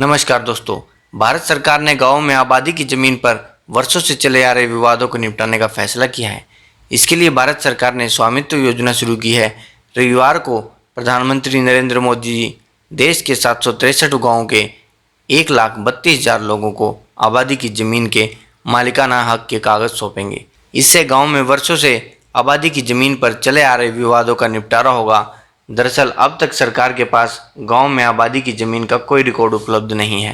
नमस्कार दोस्तों। भारत सरकार ने गांव में आबादी की जमीन पर वर्षों से चले आ रहे विवादों को निपटाने का फैसला किया है। इसके लिए भारत सरकार ने स्वामित्व योजना शुरू की है। रविवार को प्रधानमंत्री नरेंद्र मोदी जी देश के 763 गाँव के 1,32,000 लोगों को आबादी की जमीन के मालिकाना हक के कागज सौंपेंगे। इससे गाँव में वर्षों से आबादी की जमीन पर चले आ रहे विवादों का निपटारा होगा। दरअसल अब तक सरकार के पास गांव में आबादी की ज़मीन का कोई रिकॉर्ड उपलब्ध नहीं है।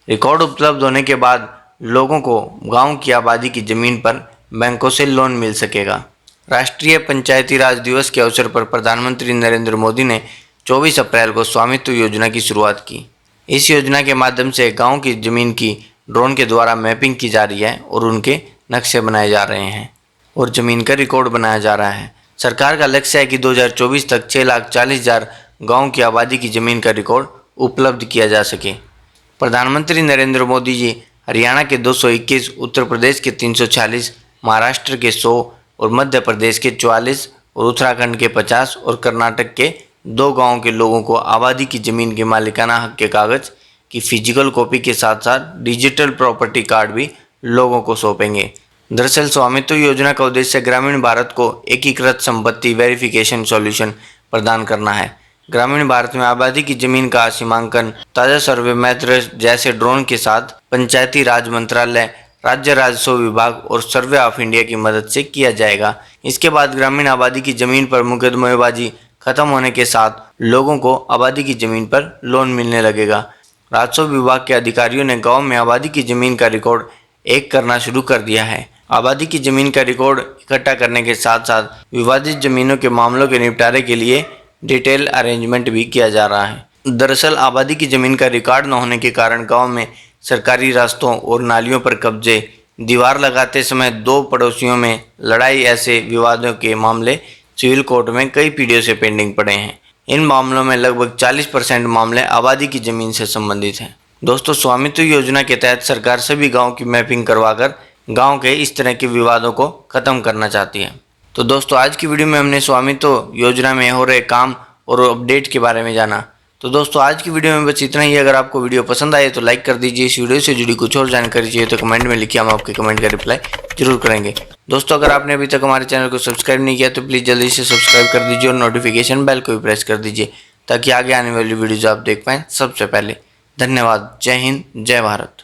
रिकॉर्ड उपलब्ध होने के बाद लोगों को गांव की आबादी की ज़मीन पर बैंकों से लोन मिल सकेगा। राष्ट्रीय पंचायती राज दिवस के अवसर पर प्रधानमंत्री नरेंद्र मोदी ने 24 अप्रैल को स्वामित्व योजना की शुरुआत की। इस योजना के माध्यम से गाँव की ज़मीन की ड्रोन के द्वारा मैपिंग की जा रही है और उनके नक्शे बनाए जा रहे हैं और ज़मीन का रिकॉर्ड बनाया जा रहा है। सरकार का लक्ष्य है कि 2024 तक 6,40,000 गाँव की आबादी की ज़मीन का रिकॉर्ड उपलब्ध किया जा सके। प्रधानमंत्री नरेंद्र मोदी जी हरियाणा के 221, उत्तर प्रदेश के 346, महाराष्ट्र के 100 और मध्य प्रदेश के 44 और उत्तराखंड के 50 और कर्नाटक के 2 गाँव के लोगों को आबादी की ज़मीन के मालिकाना हक के कागज़ की फिजिकल कॉपी के साथ साथ डिजिटल प्रॉपर्टी कार्ड भी लोगों को सौंपेंगे। दरअसल स्वामित्व योजना का उद्देश्य ग्रामीण भारत को एकीकृत संपत्ति वेरिफिकेशन सॉल्यूशन प्रदान करना है। ग्रामीण भारत में आबादी की जमीन का सीमांकन ताज़ा सर्वे मेथड जैसे ड्रोन के साथ पंचायती राज मंत्रालय, राज्य राजस्व विभाग और सर्वे ऑफ इंडिया की मदद से किया जाएगा। इसके बाद ग्रामीण आबादी की जमीन पर मुकदमेबाजी खत्म होने के साथ लोगों को आबादी की जमीन पर लोन मिलने लगेगा। राजस्व विभाग के अधिकारियों ने गाँव में आबादी की जमीन का रिकॉर्ड करना शुरू कर दिया है। आबादी की ज़मीन का रिकॉर्ड इकट्ठा करने के साथ साथ विवादित ज़मीनों के मामलों के निपटारे के लिए डिटेल अरेंजमेंट भी किया जा रहा है। दरअसल आबादी की ज़मीन का रिकॉर्ड न होने के कारण गांव में सरकारी रास्तों और नालियों पर कब्जे, दीवार लगाते समय 2 पड़ोसियों में लड़ाई, ऐसे विवादों के मामले सिविल कोर्ट में कई पीढ़ियों से पेंडिंग पड़े हैं। इन मामलों में लगभग 40% मामले आबादी की ज़मीन से संबंधित हैं। दोस्तों, स्वामित्व योजना के तहत सरकार सभी गाँव की मैपिंग करवाकर गांव के इस तरह के विवादों को खत्म करना चाहती है। तो दोस्तों, आज की वीडियो में हमने स्वामित्व योजना में हो रहे काम और अपडेट के बारे में जाना। तो दोस्तों, आज की वीडियो में बस इतना ही। अगर आपको वीडियो पसंद आए तो लाइक कर दीजिए। इस वीडियो से जुड़ी कुछ और जानकारी चाहिए तो कमेंट में लिखिए, हम आपके कमेंट का रिप्लाई जरूर करेंगे। दोस्तों, अगर आपने अभी तक हमारे चैनल को सब्सक्राइब नहीं किया तो प्लीज़ जल्दी से सब्सक्राइब कर दीजिए और नोटिफिकेशन बेल को भी प्रेस कर दीजिए ताकि आगे आने वाली वीडियोज़ आप देख पाएँ सबसे पहले। धन्यवाद। जय हिंद, जय भारत।